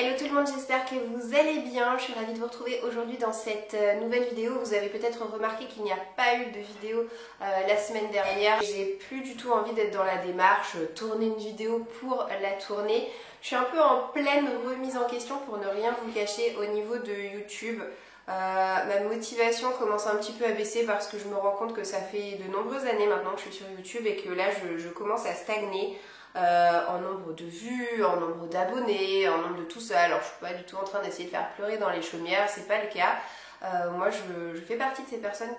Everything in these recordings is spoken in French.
Hello tout le monde, j'espère que vous allez bien. Je suis ravie de vous retrouver aujourd'hui dans cette nouvelle vidéo. Vous avez peut-être remarqué qu'il n'y a pas eu de vidéo la semaine dernière. J'ai plus du tout envie d'être dans la démarche, tourner une vidéo pour la tourner. Je suis un peu en pleine remise en question pour ne rien vous cacher au niveau de YouTube. Ma motivation commence un petit peu à baisser parce que je me rends compte que ça fait de nombreuses années maintenant que je suis sur YouTube et que là je commence à stagner. En nombre de vues, en nombre d'abonnés, en nombre de tout ça. Alors je suis pas du tout en train d'essayer de faire pleurer dans les chaumières, c'est pas le cas. Moi je fais partie de ces personnes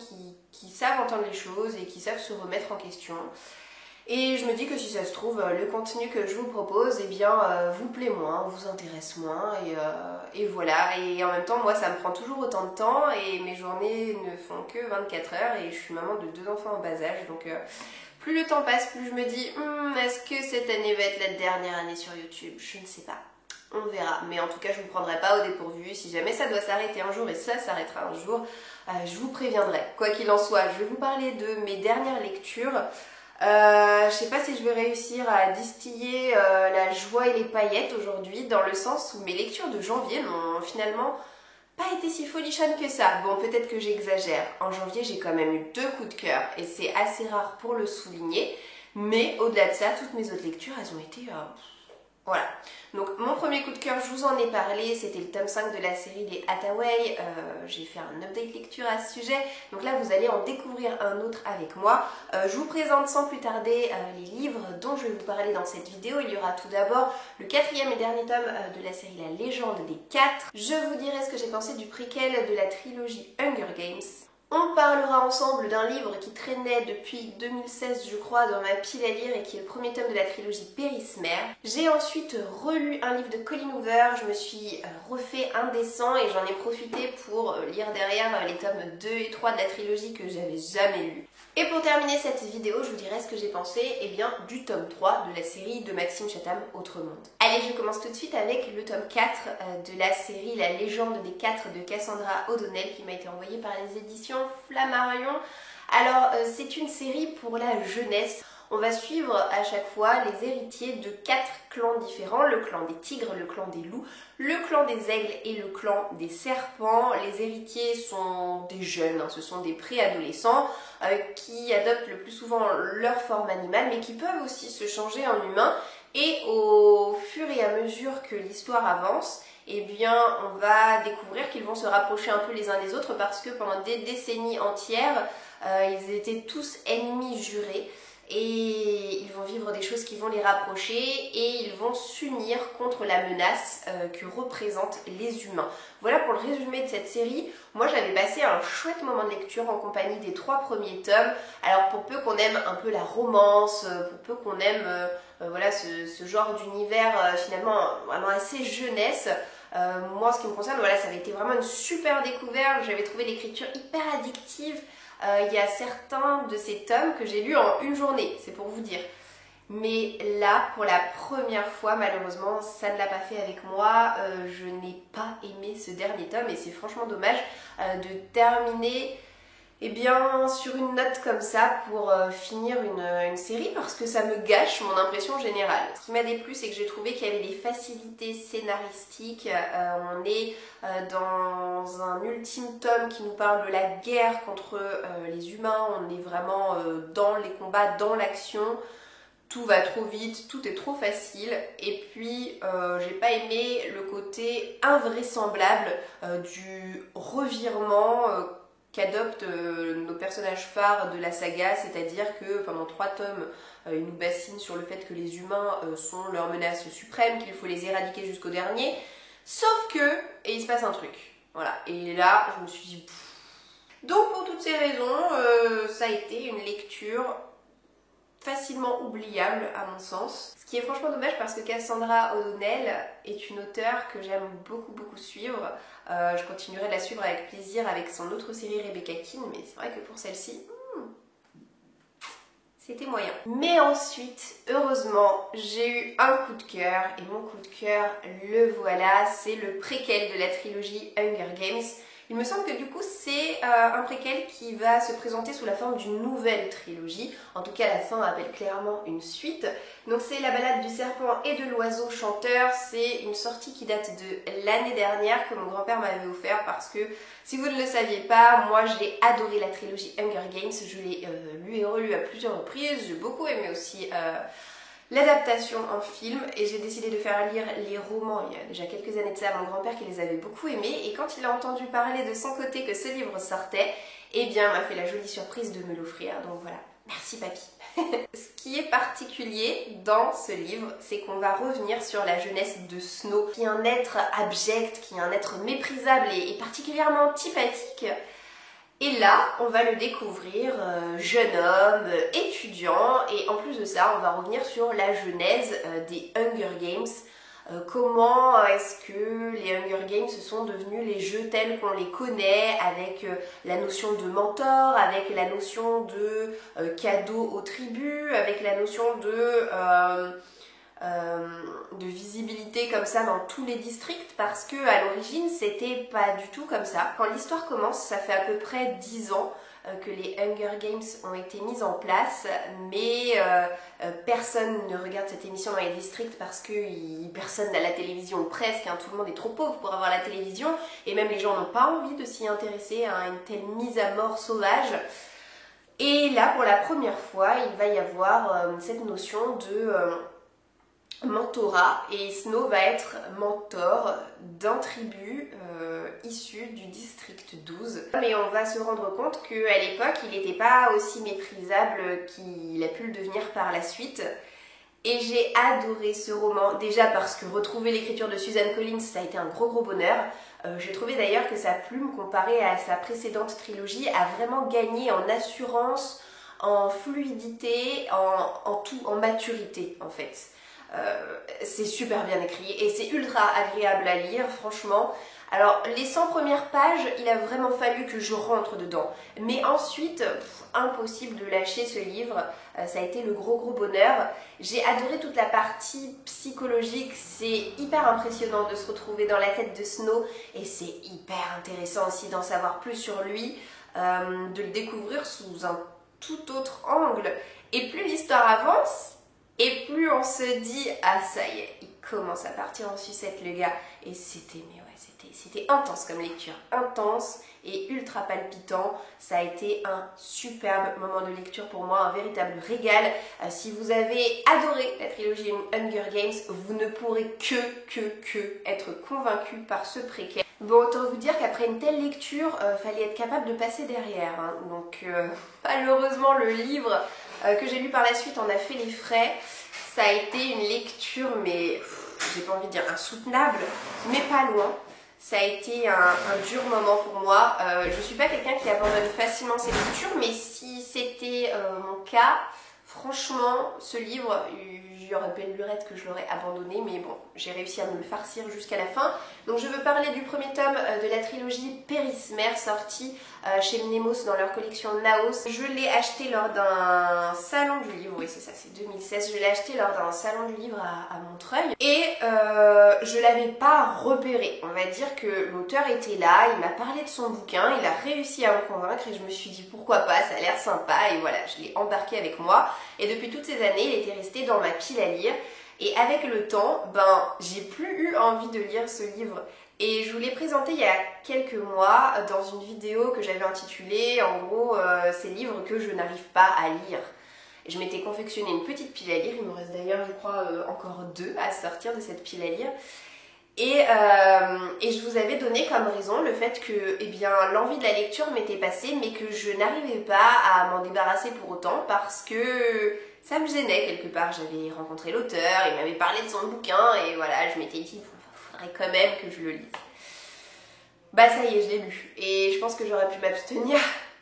qui savent entendre les choses et qui savent se remettre en question. Et je me dis que si ça se trouve, le contenu que je vous propose, eh bien, vous plaît moins, vous intéresse moins, et voilà. Et en même temps, moi, ça me prend toujours autant de temps, et mes journées ne font que 24 heures, et je suis maman de 2 enfants en bas âge, donc plus le temps passe, plus je me dis, est-ce que cette année va être la dernière année sur YouTube? Je ne sais pas. On verra, mais en tout cas je ne vous prendrai pas au dépourvu. Si jamais ça doit s'arrêter un jour, et ça s'arrêtera un jour, je vous préviendrai. Quoi qu'il en soit, je vais vous parler de mes dernières lectures. Je sais pas si je vais réussir à distiller la joie et les paillettes aujourd'hui, dans le sens où mes lectures de janvier n'ont finalement pas été si folichonnes que ça. Bon, peut-être que j'exagère. En janvier, j'ai quand même eu 2 coups de cœur et c'est assez rare pour le souligner. Mais au-delà de ça, toutes mes autres lectures, elles ont été... Voilà. Donc mon premier coup de cœur, je vous en ai parlé, c'était le tome 5 de la série des Hathaway. J'ai fait un update lecture à ce sujet, donc là vous allez en découvrir un autre avec moi. Je vous présente sans plus tarder les livres dont je vais vous parler dans cette vidéo. Il y aura tout d'abord le 4e et dernier tome de la série La Légende des 4. Je vous dirai ce que j'ai pensé du préquel de la trilogie Hunger Games. On parlera ensemble d'un livre qui traînait depuis 2016 je crois dans ma pile à lire et qui est le premier tome de la trilogie Pérismère. J'ai ensuite relu un livre de Colleen Hoover, je me suis refait Indécent et j'en ai profité pour lire derrière les tomes 2 et 3 de la trilogie que j'avais jamais lus. Et pour terminer cette vidéo, je vous dirai ce que j'ai pensé du tome 3 de la série de Maxime Chatham, Autre Monde. Allez, je commence tout de suite avec le tome 4 de la série La Légende des 4 de Cassandra O'Donnell qui m'a été envoyée par les éditions Flammarion. Alors, c'est une série pour la jeunesse. On va suivre à chaque fois les héritiers de 4 clans différents, le clan des tigres, le clan des loups, le clan des aigles et le clan des serpents. Les héritiers sont des jeunes, ce sont des préadolescents qui adoptent le plus souvent leur forme animale mais qui peuvent aussi se changer en humains. Et au fur et à mesure que l'histoire avance, eh bien, on va découvrir qu'ils vont se rapprocher un peu les uns des autres parce que pendant des décennies entières, ils étaient tous ennemis jurés. Et ils vont vivre des choses qui vont les rapprocher et ils vont s'unir contre la menace que représentent les humains. Voilà pour le résumé de cette série. Moi j'avais passé un chouette moment de lecture en compagnie des 3 premiers tomes. Alors pour peu qu'on aime un peu la romance, pour peu qu'on aime voilà, ce genre d'univers finalement vraiment assez jeunesse, moi en ce qui me concerne, voilà, ça avait été vraiment une super découverte. J'avais trouvé l'écriture hyper addictive. Il y a certains de ces tomes que j'ai lus en une journée, c'est pour vous dire. Mais là, pour la première fois, malheureusement, ça ne l'a pas fait avec moi. Je n'ai pas aimé ce dernier tome et c'est franchement dommage de terminer sur une note comme ça pour finir une série parce que ça me gâche mon impression générale. Ce qui m'a déplu, c'est que j'ai trouvé qu'il y avait des facilités scénaristiques. On est dans un ultime tome qui nous parle de la guerre contre les humains. On est vraiment dans les combats, dans l'action. Tout va trop vite, tout est trop facile. Et puis, j'ai pas aimé le côté invraisemblable du revirement qu'adoptent nos personnages phares de la saga, c'est-à-dire que pendant 3 tomes, ils nous bassinent sur le fait que les humains sont leur menace suprême, qu'il faut les éradiquer jusqu'au dernier, sauf que, et il se passe un truc. Voilà, et là, je me suis dit... Donc pour toutes ces raisons, ça a été une lecture facilement oubliable à mon sens. Ce qui est franchement dommage parce que Cassandra O'Donnell est une auteure que j'aime beaucoup suivre. Je continuerai de la suivre avec plaisir avec son autre série Rebecca King, mais c'est vrai que pour celle-ci, c'était moyen. Mais ensuite, heureusement, j'ai eu un coup de cœur et mon coup de cœur, le voilà, c'est le préquel de la trilogie Hunger Games. Il me semble que du coup c'est un préquel qui va se présenter sous la forme d'une nouvelle trilogie. En tout cas la fin appelle clairement une suite. Donc c'est La balade du serpent et de l'oiseau chanteur. C'est une sortie qui date de l'année dernière que mon grand-père m'avait offert parce que si vous ne le saviez pas, moi j'ai adoré la trilogie Hunger Games. Je l'ai lu et relu à plusieurs reprises. J'ai beaucoup aimé aussi l'adaptation en film et j'ai décidé de faire lire les romans il y a déjà quelques années de ça à mon grand-père qui les avait beaucoup aimés, et quand il a entendu parler de son côté que ce livre sortait, eh bien m'a fait la jolie surprise de me l'offrir, donc voilà, merci papy. Ce qui est particulier dans ce livre, c'est qu'on va revenir sur la jeunesse de Snow, qui est un être abject, qui est un être méprisable et particulièrement antipathique. Et là, on va le découvrir jeune homme, étudiant, et en plus de ça, on va revenir sur la genèse des Hunger Games. Comment est-ce que les Hunger Games sont devenus les jeux tels qu'on les connaît, avec la notion de mentor, avec la notion de cadeau aux tribus, avec la notion de visibilité comme ça dans tous les districts, parce que à l'origine c'était pas du tout comme ça. Quand l'histoire commence, ça fait à peu près 10 ans que les Hunger Games ont été mises en place, mais personne ne regarde cette émission dans les districts parce que personne n'a la télévision, presque, hein, tout le monde est trop pauvre pour avoir la télévision, et même les gens n'ont pas envie de s'y intéresser à une telle mise à mort sauvage. Et là, pour la première fois, il va y avoir cette notion de mentorat, et Snow va être mentor d'un tribut issu du district 12. Mais on va se rendre compte qu'à l'époque, il n'était pas aussi méprisable qu'il a pu le devenir par la suite. Et j'ai adoré ce roman, déjà parce que retrouver l'écriture de Suzanne Collins, ça a été un gros bonheur. J'ai trouvé d'ailleurs que sa plume, comparée à sa précédente trilogie, a vraiment gagné en assurance, en fluidité, en tout, en maturité en fait. C'est super bien écrit et c'est ultra agréable à lire, franchement. Alors les 100 premières pages, il a vraiment fallu que je rentre dedans, mais ensuite impossible de lâcher ce livre, ça a été le gros bonheur. J'ai adoré toute la partie psychologique, c'est hyper impressionnant de se retrouver dans la tête de Snow, et c'est hyper intéressant aussi d'en savoir plus sur lui, de le découvrir sous un tout autre angle. Et plus l'histoire avance, et plus on se dit, ah ça y est, il commence à partir en sucette le gars. Et c'était, mais ouais, c'était intense comme lecture, intense et ultra palpitant. Ça a été un superbe moment de lecture pour moi, un véritable régal. Si vous avez adoré la trilogie Hunger Games, vous ne pourrez que être convaincu par ce préquel. Bon, autant vous dire qu'après une telle lecture, fallait être capable de passer derrière, hein. Donc malheureusement le livre que j'ai lu par la suite en a fait les frais. Ça a été une lecture, mais j'ai pas envie de dire insoutenable, mais pas loin. Ça a été un dur moment pour moi. Je suis pas quelqu'un qui abandonne facilement ses lectures, mais si c'était mon cas, franchement, ce livre, il y aurait belle lurette que je l'aurais abandonné, mais bon, j'ai réussi à me le farcir jusqu'à la fin. Donc je veux parler du premier tome de la trilogie Pérismer, sortie chez Mnemos dans leur collection Naos. Je l'ai acheté lors d'un salon du livre, oui c'est ça, c'est 2016, je l'ai acheté lors d'un salon du livre à Montreuil, et je l'avais pas repéré. On va dire que l'auteur était là, il m'a parlé de son bouquin, il a réussi à me convaincre, et je me suis dit pourquoi pas, ça a l'air sympa, et voilà, je l'ai embarqué avec moi. Et depuis toutes ces années, il était resté dans ma pile à lire. Et avec le temps, j'ai plus eu envie de lire ce livre. Et je vous l'ai présenté il y a quelques mois dans une vidéo que j'avais intitulée en gros ces livres que je n'arrive pas à lire. Je m'étais confectionné une petite pile à lire, il me reste d'ailleurs je crois encore 2 à sortir de cette pile à lire. Et je vous avais donné comme raison le fait que l'envie de la lecture m'était passée, mais que je n'arrivais pas à m'en débarrasser pour autant parce que ça me gênait quelque part. J'avais rencontré l'auteur, il m'avait parlé de son bouquin, et voilà, je m'étais dit il faudrait quand même que je le lise. Bah ça y est, je l'ai lu, et je pense que j'aurais pu m'abstenir,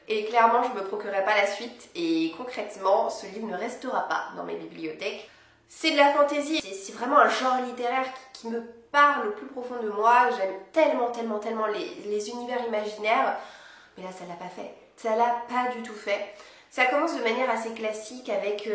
et clairement je me procurerai pas la suite, et concrètement ce livre ne restera pas dans mes bibliothèques. C'est de la fantaisie, c'est vraiment un genre littéraire qui me parle au plus profond de moi. J'aime tellement les univers imaginaires, mais là ça l'a pas fait, ça l'a pas du tout fait. Ça commence de manière assez classique avec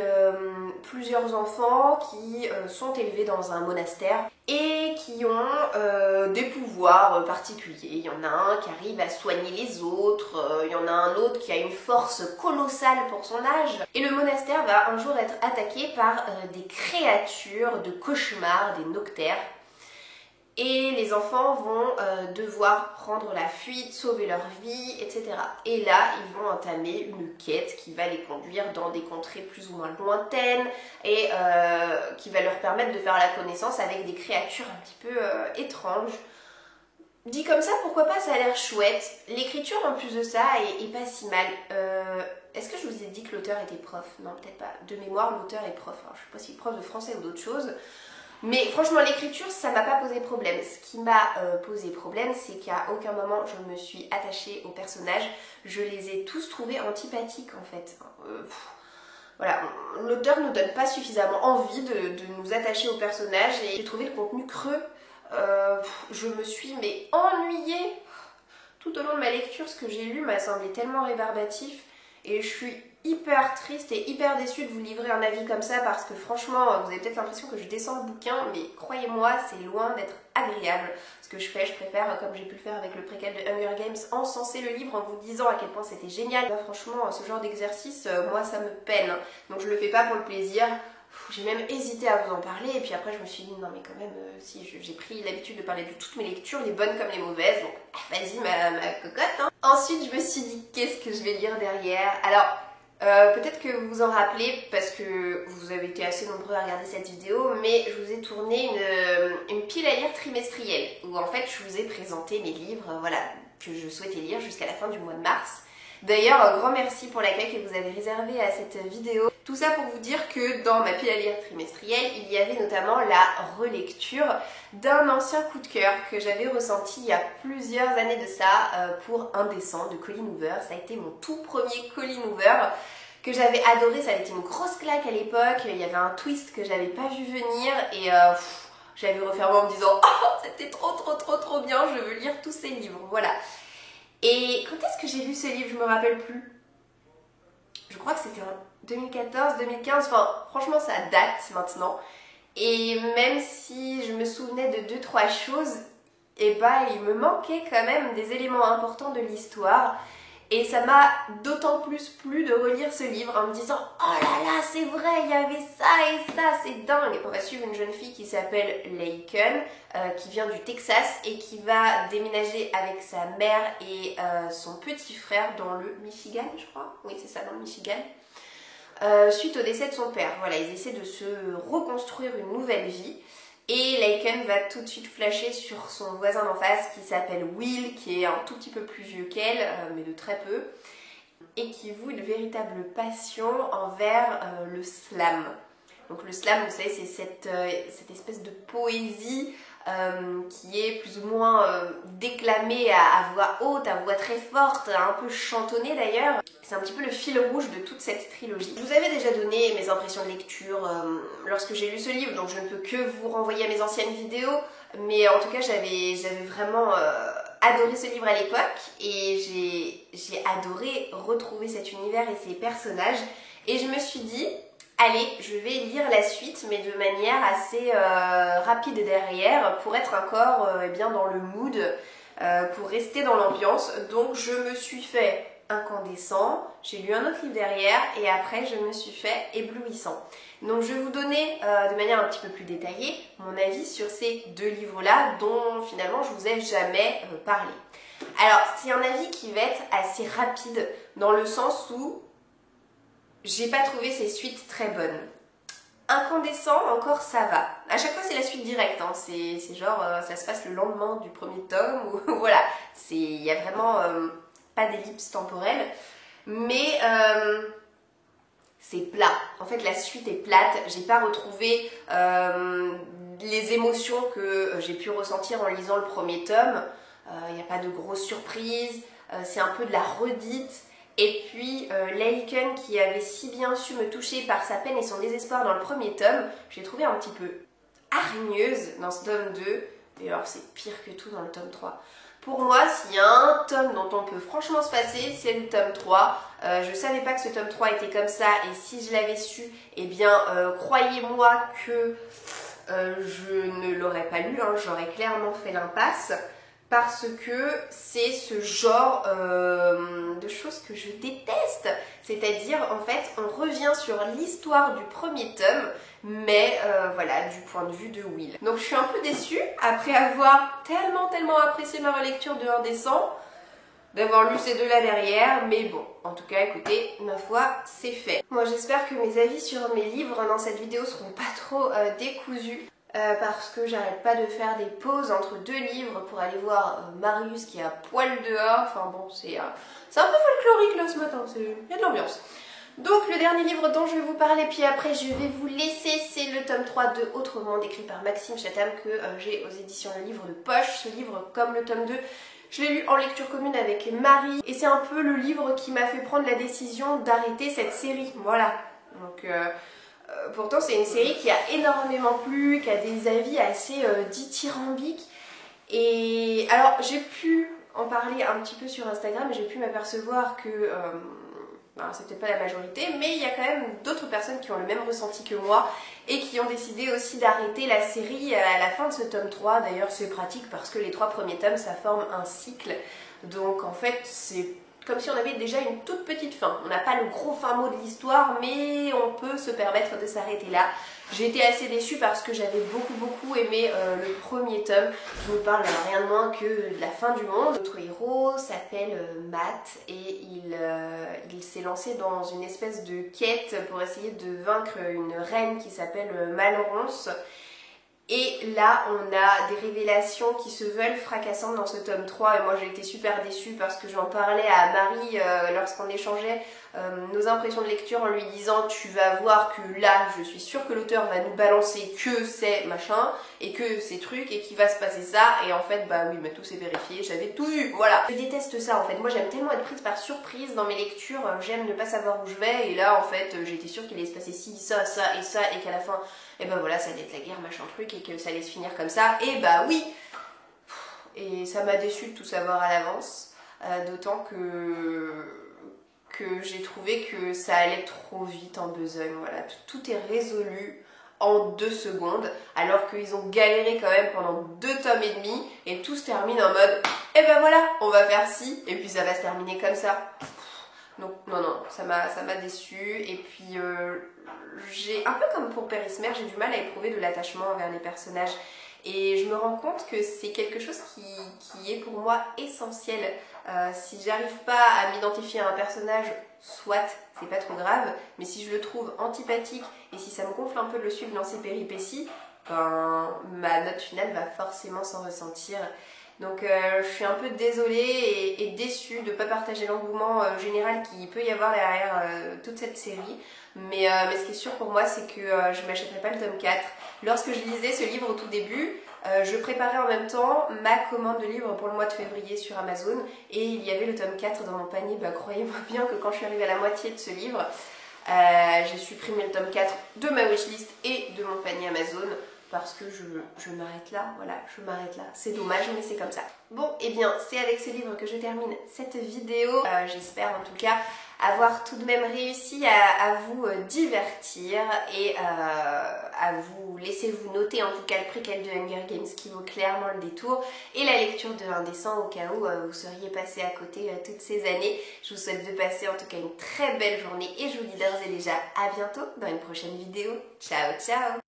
plusieurs enfants qui sont élevés dans un monastère et qui ont des pouvoirs particuliers. Il y en a un qui arrive à soigner les autres, il y en a un autre qui a une force colossale pour son âge. Et le monastère va un jour être attaqué par des créatures de cauchemar, des noctères. Et les enfants vont devoir prendre la fuite, sauver leur vie, etc. Et là, ils vont entamer une quête qui va les conduire dans des contrées plus ou moins lointaines et qui va leur permettre de faire la connaissance avec des créatures un petit peu étranges. Dit comme ça, pourquoi pas, ça a l'air chouette. L'écriture en plus de ça est pas si mal. Est-ce que je vous ai dit que l'auteur était prof? Non, peut-être pas. De mémoire, l'auteur est prof. Alors, je sais pas s'il est prof de français ou d'autre chose. Mais franchement, l'écriture, ça m'a pas posé problème. Ce qui m'a posé problème, c'est qu'à aucun moment je me suis attachée aux personnages. Je les ai tous trouvés antipathiques en fait. Voilà, l'auteur ne nous donne pas suffisamment envie de nous attacher aux personnages et j'ai trouvé le contenu creux. Je me suis ennuyée tout au long de ma lecture. Ce que j'ai lu m'a semblé tellement rébarbatif et je suis hyper triste et hyper déçue de vous livrer un avis comme ça parce que franchement, vous avez peut-être l'impression que je descends le bouquin, mais croyez-moi, c'est loin d'être agréable. Ce que je fais, je préfère, comme j'ai pu le faire avec le préquel de Hunger Games, encenser le livre en vous disant à quel point c'était génial. Là, franchement, ce genre d'exercice, moi, ça me peine. Donc je le fais pas pour le plaisir. J'ai même hésité à vous en parler et puis après je me suis dit non mais quand même si j'ai pris l'habitude de parler de toutes mes lectures, les bonnes comme les mauvaises, donc vas-y ma cocotte hein. Ensuite je me suis dit qu'est-ce que je vais lire derrière. Alors peut-être que vous vous en rappelez parce que vous avez été assez nombreux à regarder cette vidéo, mais je vous ai tourné une pile à lire trimestrielle où en fait je vous ai présenté mes livres voilà, que je souhaitais lire jusqu'à la fin du mois de mars. D'ailleurs, un grand merci pour l'accueil que vous avez réservé à cette vidéo. Tout ça pour vous dire que dans ma pile à lire trimestrielle, il y avait notamment la relecture d'un ancien coup de cœur que j'avais ressenti il y a plusieurs années de ça pour Indécent de Colleen Hoover. Ça a été mon tout premier Colleen Hoover que j'avais adoré, ça avait été une grosse claque à l'époque, il y avait un twist que j'avais pas vu venir et j'avais refermé en me disant « Oh, c'était trop bien, je veux lire tous ces livres », voilà. Et quand est-ce que j'ai lu ce livre? Je me rappelle plus. Je crois que c'était en 2014, 2015, enfin franchement ça date maintenant. Et même si je me souvenais de 2-3 choses, et bah il me manquait quand même des éléments importants de l'histoire. Et ça m'a d'autant plus plu de relire ce livre en me disant « Oh là là, c'est vrai, il y avait ça et ça, c'est dingue !» On va suivre une jeune fille qui s'appelle Laken, qui vient du Texas et qui va déménager avec sa mère et son petit frère dans le Michigan, je crois. Oui, c'est ça, dans le Michigan. Suite au décès de son père. Voilà, ils essaient de se reconstruire une nouvelle vie. Et Laken va tout de suite flasher sur son voisin d'en face qui s'appelle Will, qui est un tout petit peu plus vieux qu'elle, mais de très peu, et qui voue une véritable passion envers le slam. Donc le slam, vous savez, c'est cette espèce de poésie qui est plus ou moins déclamée à voix haute, à voix très forte, un peu chantonnée d'ailleurs. C'est un petit peu le fil rouge de toute cette trilogie. Je vous avais déjà donné mes impressions de lecture lorsque j'ai lu ce livre, donc je ne peux que vous renvoyer à mes anciennes vidéos, mais en tout cas j'avais vraiment adoré ce livre à l'époque et j'ai adoré retrouver cet univers et ces personnages et je me suis dit allez, je vais lire la suite, mais de manière assez rapide derrière, pour être encore eh bien, dans le mood, pour rester dans l'ambiance. Donc je me suis fait Incandescent, j'ai lu un autre livre derrière, et après je me suis fait Éblouissant. Donc je vais vous donner de manière un petit peu plus détaillée mon avis sur ces deux livres-là, dont finalement je vous ai jamais parlé. Alors c'est un avis qui va être assez rapide, dans le sens où j'ai pas trouvé ces suites très bonnes. Incandescent, encore ça va. À chaque fois c'est la suite directe, hein. C'est genre ça se passe le lendemain du premier tome, ou voilà, il y a vraiment pas d'ellipse temporelle, mais c'est plat. En fait la suite est plate, j'ai pas retrouvé les émotions que j'ai pu ressentir en lisant le premier tome. Il n'y a pas de grosses surprises, c'est un peu de la redite. Et puis Laken, qui avait si bien su me toucher par sa peine et son désespoir dans le premier tome, je l'ai trouvé un petit peu hargneuse dans ce tome 2. Et alors c'est pire que tout dans le tome 3. Pour moi, s'il y a un tome dont on peut franchement se passer, c'est le tome 3. Je savais pas que ce tome 3 était comme ça et si je l'avais su, eh bien croyez-moi que je ne l'aurais pas lu, hein, j'aurais clairement fait l'impasse. Parce que c'est ce genre de choses que je déteste. C'est-à-dire, en fait, on revient sur l'histoire du premier tome, mais voilà, du point de vue de Will. Donc je suis un peu déçue, après avoir tellement apprécié ma relecture de Indécent, d'avoir lu ces deux-là derrière, mais bon, en tout cas, écoutez, ma foi, c'est fait. Moi, j'espère que mes avis sur mes livres dans cette vidéo seront pas trop décousus. Parce que j'arrête pas de faire des pauses entre deux livres pour aller voir Marius qui est à poil dehors. Enfin bon, c'est un peu folklorique là ce matin, il y a de l'ambiance. Donc le dernier livre dont je vais vous parler, puis après je vais vous laisser, c'est le tome 3 de Autre Monde, écrit par Maxime Chatham, que j'ai aux éditions Le Livre de Poche. Ce livre, comme le tome 2, je l'ai lu en lecture commune avec Marie. Et c'est un peu le livre qui m'a fait prendre la décision d'arrêter cette série, voilà. Donc... pourtant c'est une série qui a énormément plu, qui a des avis assez dithyrambiques. Et alors j'ai pu en parler un petit peu sur Instagram et j'ai pu m'apercevoir que, c'est peut-être pas la majorité, mais il y a quand même d'autres personnes qui ont le même ressenti que moi et qui ont décidé aussi d'arrêter la série à la fin de ce tome 3. D'ailleurs c'est pratique parce que les 3 premiers tomes ça forme un cycle, donc en fait c'est comme si on avait déjà une toute petite fin. On n'a pas le gros fin mot de l'histoire, mais on peut se permettre de s'arrêter là. J'ai été assez déçue parce que j'avais beaucoup aimé le premier tome. Je vous parle rien de moins que de la fin du monde. Notre héros s'appelle Matt et il s'est lancé dans une espèce de quête pour essayer de vaincre une reine qui s'appelle Malronce. Et là, on a des révélations qui se veulent fracassantes dans ce tome 3 et moi j'ai été super déçue parce que j'en parlais à Marie lorsqu'on échangeait nos impressions de lecture en lui disant tu vas voir que là, je suis sûre que l'auteur va nous balancer que c'est machin et que c'est truc et qu'il va se passer ça et en fait bah oui mais tout s'est vérifié, j'avais tout vu, voilà. Je déteste ça en fait, moi j'aime tellement être prise par surprise dans mes lectures, j'aime ne pas savoir où je vais et là en fait j'étais sûre qu'il allait se passer ci, ça et qu'à la fin et ben voilà ça allait être la guerre machin truc et que ça allait se finir comme ça et bah oui. Et ça m'a déçue de tout savoir à l'avance, d'autant que j'ai trouvé que ça allait trop vite en besogne, voilà, tout est résolu en 2 secondes, alors qu'ils ont galéré quand même pendant 2 tomes et demi, et tout se termine en mode, et ben voilà, on va faire ci, et puis ça va se terminer comme ça. Donc non, ça m'a déçue, et puis j'ai, un peu comme pour Pérismer, j'ai du mal à éprouver de l'attachement envers les personnages. Et je me rends compte que c'est quelque chose qui est pour moi essentiel. Si j'arrive pas à m'identifier à un personnage, soit c'est pas trop grave, mais si je le trouve antipathique et si ça me gonfle un peu de le suivre dans ses péripéties, ben, ma note finale va forcément s'en ressentir. Donc je suis un peu désolée et déçue de ne pas partager l'engouement général qu'il peut y avoir derrière toute cette série. Mais ce qui est sûr pour moi, c'est que je ne m'achèterai pas le tome 4. Lorsque je lisais ce livre au tout début, je préparais en même temps ma commande de livres pour le mois de février sur Amazon. Et il y avait le tome 4 dans mon panier. Bah, croyez-moi bien que quand je suis arrivée à la moitié de ce livre, j'ai supprimé le tome 4 de ma wishlist et de mon panier Amazon. Parce que je m'arrête là, voilà, je m'arrête là. C'est dommage, mais c'est comme ça. Bon, et bien, c'est avec ce livre que je termine cette vidéo. J'espère en tout cas avoir tout de même réussi à vous divertir et à vous laisser vous noter en tout cas le préquel de Hunger Games qui vaut clairement le détour et la lecture de Indécent au cas où vous seriez passé à côté toutes ces années. Je vous souhaite de passer en tout cas une très belle journée et je vous dis d'ores et déjà à bientôt dans une prochaine vidéo. Ciao, ciao!